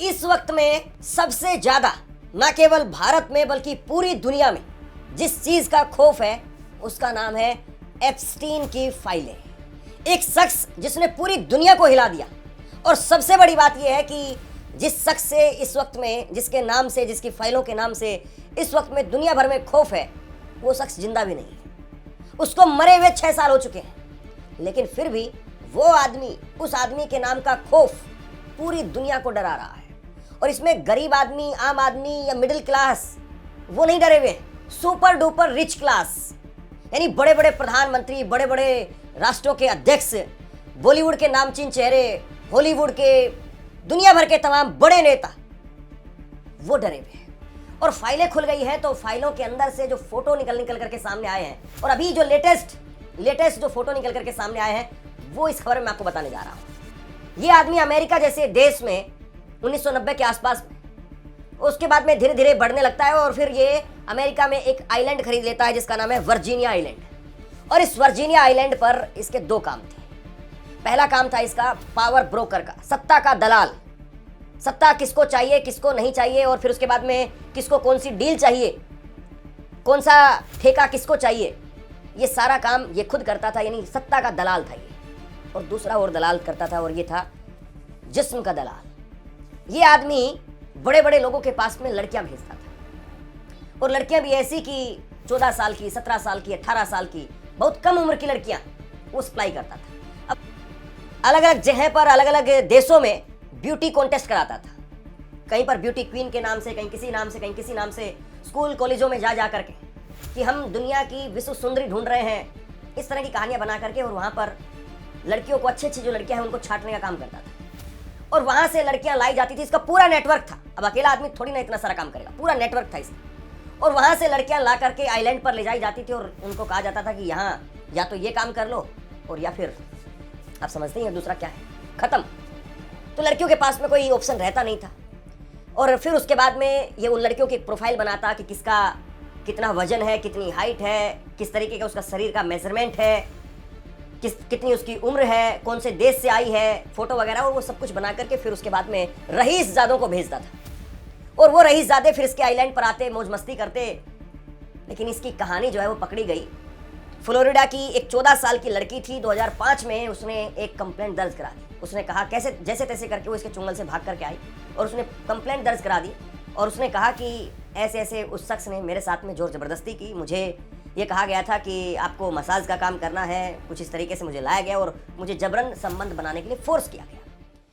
इस वक्त में सबसे ज्यादा न केवल भारत में बल्कि पूरी दुनिया में जिस चीज का खौफ है उसका नाम है एप्स्टीन की फाइलें। एक शख्स जिसने पूरी दुनिया को हिला दिया। और सबसे बड़ी बात यह है कि जिस शख्स से इस वक्त में जिसके नाम से जिसकी फाइलों के नाम से इस वक्त में दुनिया भर में खौफ है, वो शख्स जिंदा भी नहीं है। उसको मरे हुए 6 साल हो चुके हैं, लेकिन फिर भी वो आदमी, उस आदमी के नाम का खौफ पूरी दुनिया को डरा रहा है। और इसमें गरीब आदमी, आम आदमी या मिडिल क्लास वो नहीं डरे हुए, सुपर डुपर रिच क्लास यानी बड़े बड़े प्रधानमंत्री, बड़े बड़े राष्ट्रों के अध्यक्ष, बॉलीवुड के नामचीन चेहरे, हॉलीवुड के, दुनिया भर के तमाम बड़े नेता वो डरे हुए हैं। और फाइलें खुल गई हैं तो फाइलों के अंदर से जो फोटो निकल करके सामने आए हैं, और अभी जो लेटेस्ट जो फोटो निकल करके सामने आए हैं वो इस खबर में आपको बताने जा रहा हूं। ये आदमी अमेरिका जैसे देश में 1990 के आसपास, उसके बाद में धीरे धीरे बढ़ने लगता है और फिर ये अमेरिका में एक आइलैंड खरीद लेता है जिसका नाम है वर्जीनिया आइलैंड। और इस वर्जीनिया आइलैंड पर इसके 2 काम थे। पहला काम था इसका पावर ब्रोकर का, सत्ता का दलाल। सत्ता किसको चाहिए, किसको नहीं चाहिए, और फिर उसके बाद में किसको कौन सी डील चाहिए, कौन सा ठेका किसको चाहिए, ये सारा काम ये खुद करता था, यानी सत्ता का दलाल था ये। और दूसरा और दलाल करता था और ये था जिस्म का दलाल। ये आदमी बड़े बड़े लोगों के पास में लड़कियां भेजता था, और लड़कियां भी ऐसी कि 14 साल की, 17 साल की, 18 साल की, बहुत कम उम्र की लड़कियां वो सप्लाई करता था। अब अलग अलग जगह पर, अलग अलग देशों में ब्यूटी कॉन्टेस्ट कराता था। कहीं पर ब्यूटी क्वीन के नाम से, कहीं किसी नाम से, कहीं किसी नाम से, स्कूल कॉलेजों में जा करके कि हम दुनिया की विश्व सुंदरी ढूंढ रहे हैं, इस तरह की कहानियां बना करके, और वहां पर लड़कियों को, अच्छी अच्छी जो लड़कियां हैं उनको छांटने का काम करता था। और वहां से लड़कियां लाई जाती थी। इसका पूरा नेटवर्क था। अब अकेला आदमी थोड़ी ना इतना सारा काम करेगा, पूरा नेटवर्क था इसका। और वहां से लड़कियां ला करके आइलैंड पर ले जाई जाती थी और उनको कहा जाता था कि यहाँ या तो ये काम कर लो, और या फिर आप समझते हैं दूसरा क्या है, खत्म। तो लड़कियों के पास में कोई ऑप्शन रहता नहीं था। और फिर उसके बाद में ये उन लड़कियों की एक प्रोफाइल बनाता कि किसका कितना वजन है, कितनी हाइट है, किस तरीके का उसका शरीर का मेजरमेंट है, कितनी उसकी उम्र है, कौन से देश से आई है, फोटो वगैरह, और वो सब कुछ बना करके फिर उसके बाद में रईसजादों को भेजता था। और वो रईसजादे फिर इसके आइलैंड पर आते, मौज मस्ती करते। लेकिन इसकी कहानी जो है वो पकड़ी गई। फ्लोरिडा की एक 14 साल की लड़की थी। 2005 में उसने एक कंप्लेंट दर्ज करा दी। उसने कहा कैसे जैसे तैसे करके वो इसके चुंगल से भाग करके आई और उसने कंप्लेंट दर्ज करा दी। और उसने कहा कि ऐसे ऐसे उस शख्स ने मेरे साथ में जोर ज़बरदस्ती की। मुझे ये कहा गया था कि आपको मसाज का काम करना है, कुछ इस तरीके से मुझे लाया गया और मुझे जबरन संबंध बनाने के लिए फोर्स किया गया।